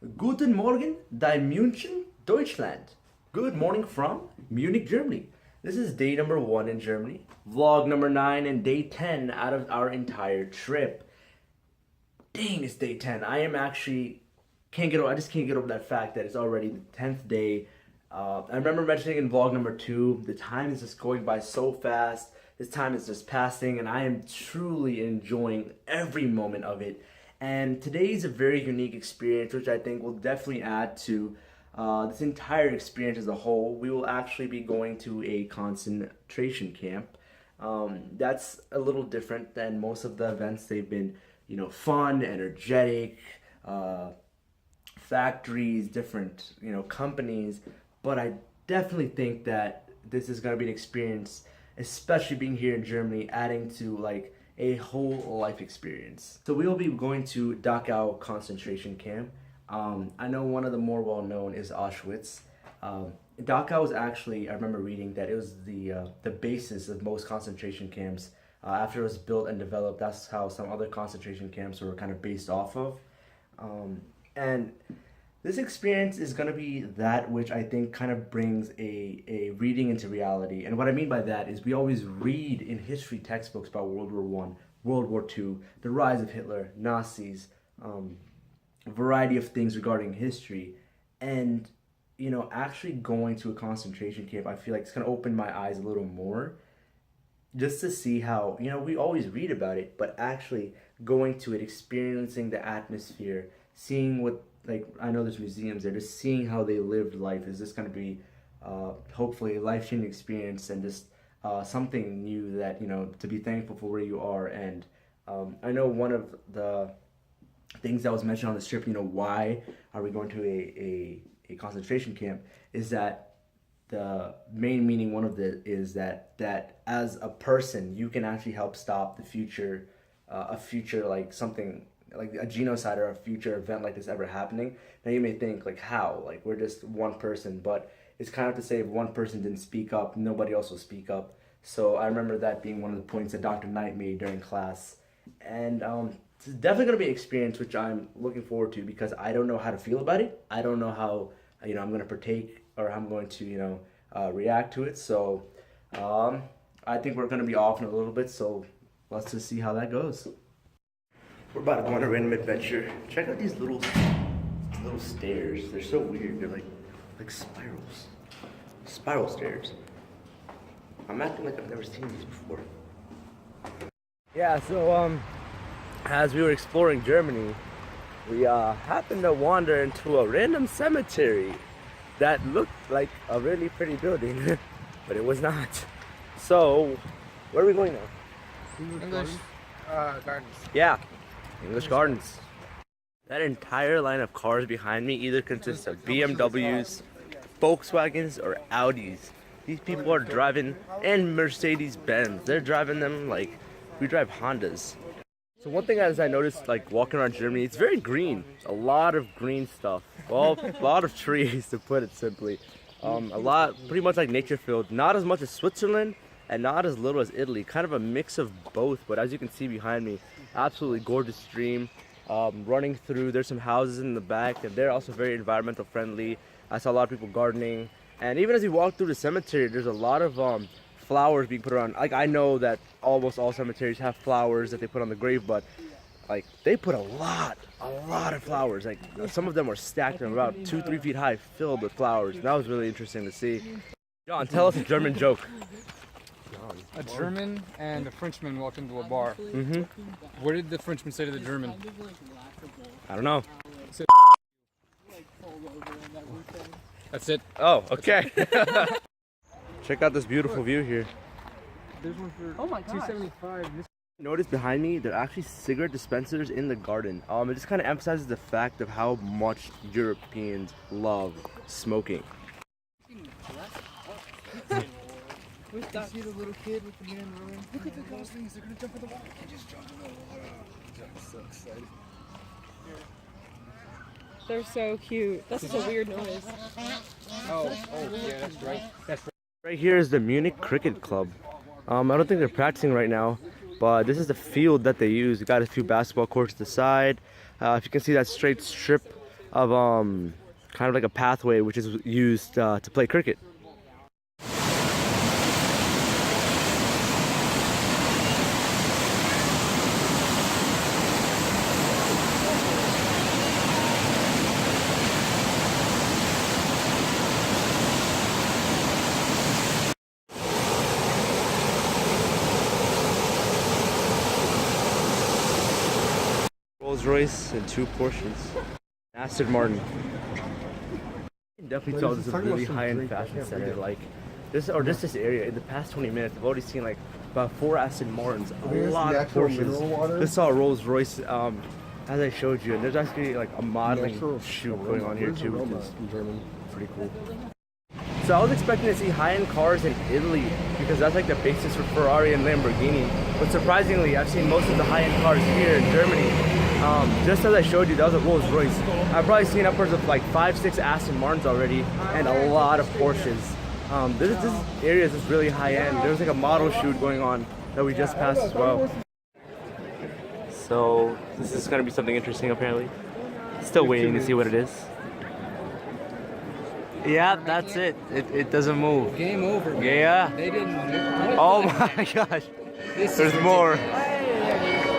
Guten Morgen, die München, Deutschland. Good morning from Munich, Germany. This is day number 1 in Germany, vlog number 9, and day 10 out of our entire trip. Dang, it's day 10. I just can't get over that fact that it's already the 10th day. I remember mentioning in vlog number 2, the time is just going by so fast. This time is just passing, and I am truly enjoying every moment of it. And today is a very unique experience, which I think will definitely add to this entire experience as a whole. We will actually be going to a concentration camp. That's a little different than most of the events. They've been, fun, energetic, factories, different, companies. But I definitely think that this is going to be an experience, especially being here in Germany, adding to like a whole life experience. So we will be going to Dachau Concentration Camp. I know one of the more well-known is Auschwitz. Dachau was actually, I remember reading that it was the basis of most concentration camps. After it was built and developed, that's how some other concentration camps were kind of based off of. And this experience is going to be that which I think kind of brings a reading into reality. And what I mean by that is we always read in history textbooks about World War I, World War II, the rise of Hitler, Nazis, a variety of things regarding history. And, actually going to a concentration camp, I feel like it's going to open my eyes a little more just to see how, we always read about it, but actually going to it, experiencing the atmosphere, seeing what, I know there's museums there, just seeing how they lived life is just going to be hopefully a life-changing experience and just something new that, to be thankful for where you are. And I know one of the things that was mentioned on this trip, why are we going to a concentration camp, is that the main meaning, one of the, is that as a person, you can actually help stop the future, a future like something, like a genocide or a future event like this ever happening. Now you may think how, we're just one person, but it's kind of to say if one person didn't speak up, nobody else will speak up. So I remember that being one of the points that Dr. Knight made during class. And it's definitely going to be an experience which I'm looking forward to, because I don't know how to feel about it. I don't know how, I'm going to partake or how I'm going to, react to it. So I think we're going to be off in a little bit, so let's just see how that goes. We're about to go on a random adventure. Check out these little stairs. They're so weird. They're like spirals. Spiral stairs. I'm acting like I've never seen these before. Yeah, so as we were exploring Germany, we happened to wander into a random cemetery that looked like a really pretty building, but it was not. So, where are we going now? English Gardens. Yeah. English Gardens. That entire line of cars behind me either consists of BMWs, Volkswagens, or Audis. These people are driving, and Mercedes-Benz. They're driving them like we drive Hondas. So one thing as I noticed, walking around Germany, it's very green. A lot of green stuff. Well, a lot of trees, to put it simply. Pretty much like nature-filled. Not as much as Switzerland, and not as little as Italy. Kind of a mix of both, but as you can see behind me, absolutely gorgeous stream running through. There's some houses in the back, and they're also very environmental friendly. I saw a lot of people gardening, and even as you walk through the cemetery, there's a lot of flowers being put around. I know that almost all cemeteries have flowers that they put on the grave, but they put a lot of flowers. Some of them were stacked and about 2-3 feet high, filled with flowers. And that was really interesting to see. John, tell us a German joke. A German and a Frenchman walked into a bar. Mm-hmm. What did the Frenchman say to the German? I don't know. That's it. Oh, okay. Check out this beautiful view here. There's one for $275. Notice behind me, there are actually cigarette dispensers in the garden. It just kind of emphasizes the fact of how much Europeans love smoking. You see the little kid with the man running? Look at the goslings, they're gonna jump in the water. He just jumped in the water. I'm so excited. They're so cute. That's such a weird noise. Oh, yeah, that's right. Right here is the Munich Cricket Club. I don't think they're practicing right now, but this is the field that they use. We got a few basketball courts to the side. If you can see that straight strip of kind of like a pathway which is used to play cricket. Rolls-Royce and 2 Porsches. Aston Martin. Definitely saw this is a really high-end fashion center. Like this, or just this area. In the past 20 minutes, I've already seen like about 4 Aston Martins, a lot of Porsches. Just saw a Rolls-Royce, as I showed you, and there's actually like a modeling shoot going on here too, which is pretty cool. So I was expecting to see high-end cars in Italy because that's like the basis for Ferrari and Lamborghini. But surprisingly, I've seen most of the high-end cars here in Germany. Just as I showed you, that was a Rolls Royce. I've probably seen upwards of like 5-6 Aston Martins already and a lot of Porsches. This area is just really high-end. There's like a model shoot going on that we just passed as well. So this is going to be something interesting apparently. Still waiting to see what it is. Yeah, that's it. It doesn't move. Game over. Yeah. They didn't. Oh my gosh. There's more.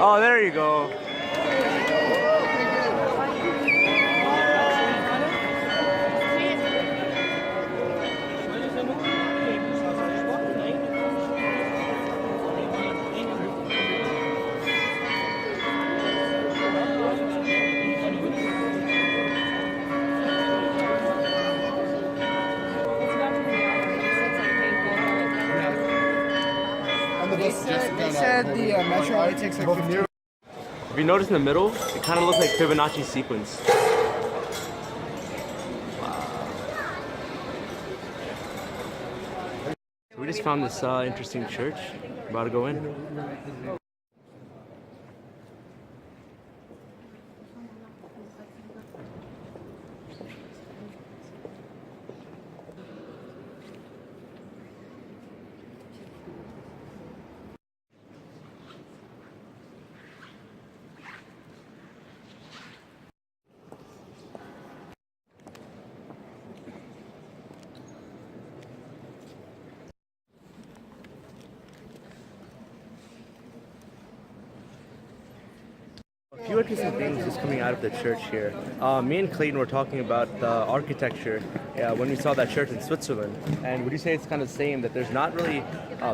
Oh, there you go. They said the metro only takes like 15. If you notice in the middle, it kind of looks like Fibonacci sequence. So we just found this interesting church. About to go in. A few interesting things just coming out of the church here. Me and Clayton were talking about the architecture when we saw that church in Switzerland. And would you say it's kind of the same, that there's not really,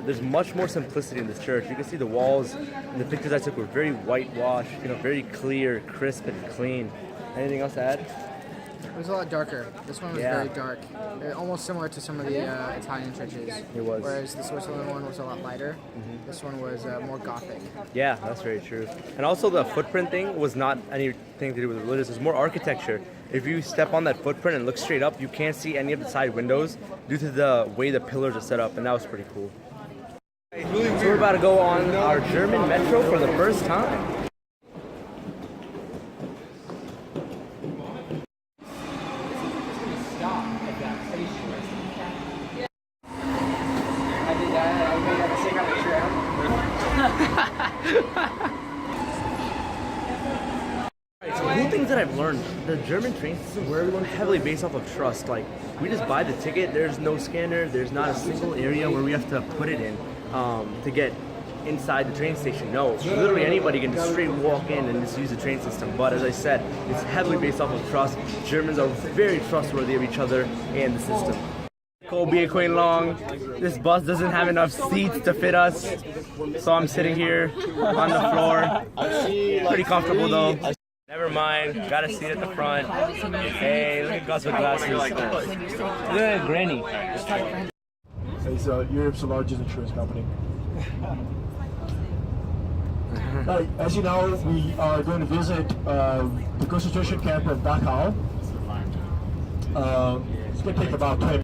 there's much more simplicity in this church. You can see the walls and the pictures I took were very whitewashed, very clear, crisp, and clean. Anything else to add? It was a lot darker. This one was very dark. Almost similar to some of the Italian churches. It was. Whereas the Switzerland one was a lot lighter. This one was more gothic. Yeah, that's very true. And also the footprint thing was not anything to do with religious. It was more architecture. If you step on that footprint and look straight up, you can't see any of the side windows due to the way the pillars are set up, and that was pretty cool. So we're about to go on our German metro for the first time. Cool things that I've learned, the German train system is heavily based off of trust. Like, we just buy the ticket, there's no scanner, there's not a single area where we have to put it in to get inside the train station. No, literally anybody can just straight walk in and just use the train system. But as I said, it's heavily based off of trust. Germans are very trustworthy of each other and the system. Kobe Queen Long. This bus doesn't have enough seats to fit us, so I'm sitting here on the floor. Pretty comfortable though. Never mind, got a seat at the front. Hey, look at Gus with glasses. Look at Granny. It's Europe's largest insurance company. As you know, we are going to visit the concentration camp of Dachau. It's going to take about 20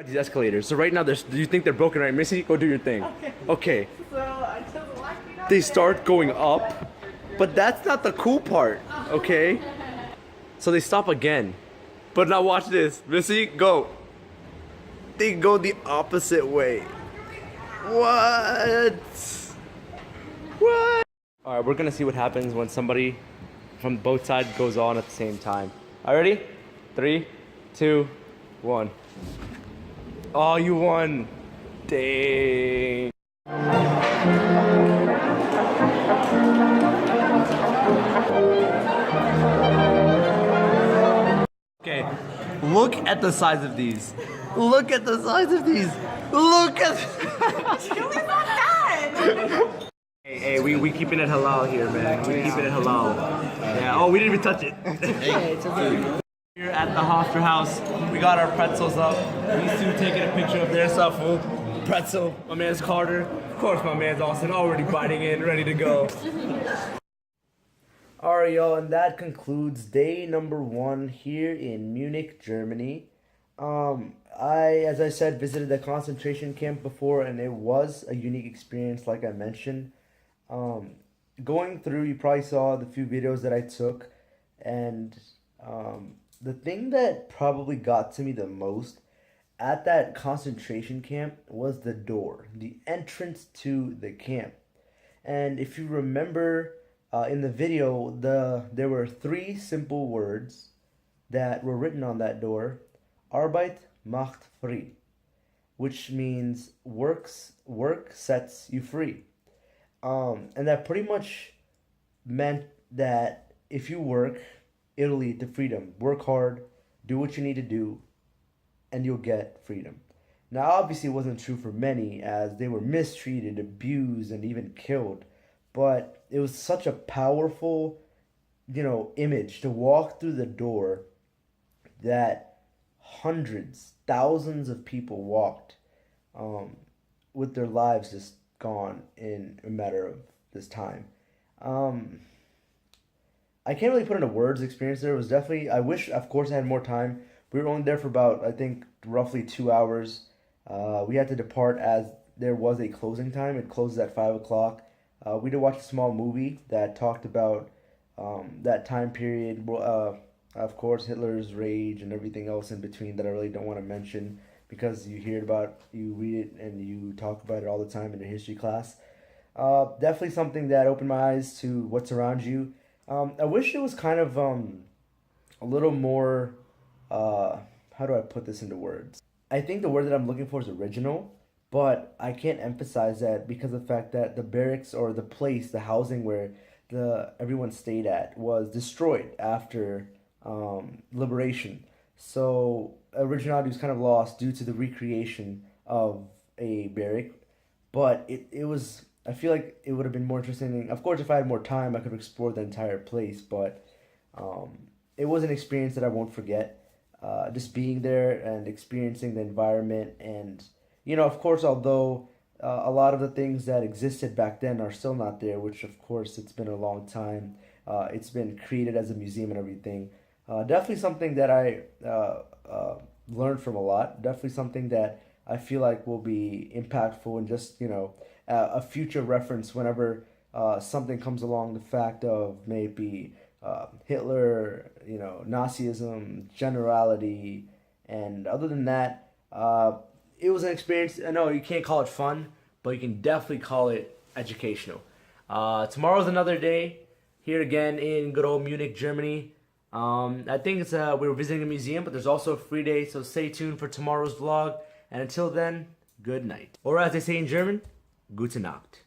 These escalators. So right now, do you think they're broken, right, Missy? Go do your thing. Okay. So I just walking up They start going up, but that's not the cool part, okay? So they stop again. But now watch this. Missy, go. They go the opposite way. What? What? Alright, we're gonna see what happens when somebody from both sides goes on at the same time. Alright, ready? 3, 2, 1. Oh, you won. Dang. Okay, look at the size of these. Look at the size of these. Look at. Julie's not done. Hey, we keeping it halal here, man. We keeping it halal. Yeah. Oh, we didn't even touch it. Here at the Hofbrauhaus, we got our pretzels up. These two taking a picture of their stuff. Pretzel. My man's Carter. Of course, my man's Austin. Already biting in, ready to go. Alright, y'all, and that concludes day number 1 here in Munich, Germany. As I said, visited the concentration camp before, and it was a unique experience, like I mentioned. Going through, you probably saw the few videos that I took, and the thing that probably got to me the most at that concentration camp was the door, the entrance to the camp. And if you remember in the video, there were 3 simple words that were written on that door: Arbeit macht frei, which means work sets you free. And that pretty much meant that if you work, it'll lead to freedom. Work hard, do what you need to do, and you'll get freedom. Now, obviously, it wasn't true for many, as they were mistreated, abused, and even killed. But it was such a powerful, image to walk through the door that hundreds, thousands of people walked with their lives just gone in a matter of this time. I can't really put into words the experience there. It was definitely, I wish, of course, I had more time. We were only there for about, I think, roughly 2 hours. We had to depart as there was a closing time. It closes at 5 o'clock. We did watch a small movie that talked about that time period. Of course, Hitler's rage and everything else in between that I really don't want to mention, because you hear about, you read it, and you talk about it all the time in your history class. Definitely something that opened my eyes to what's around you. I wish it was kind of a little more, how do I put this into words? I think the word that I'm looking for is original, but I can't emphasize that because of the fact that the barracks, or the place, the housing where everyone stayed at, was destroyed after liberation. So originality was kind of lost due to the recreation of a barrack. But it was, I feel like it would have been more interesting. Of course, if I had more time, I could have explored the entire place. But it was an experience that I won't forget. Just being there and experiencing the environment. And, of course, although a lot of the things that existed back then are still not there, which, of course, it's been a long time. It's been created as a museum and everything. Definitely something that I learned from a lot. Definitely something that I feel like will be impactful, and just, a future reference whenever something comes along, the fact of maybe Hitler, Nazism, generality. And other than that, it was an experience. I know you can't call it fun, but you can definitely call it educational. Tomorrow's another day here again in good old Munich, Germany. I think it's we were visiting a museum, but there's also a free day, so stay tuned for tomorrow's vlog. And until then, good night. Or as they say in German, gute Nacht.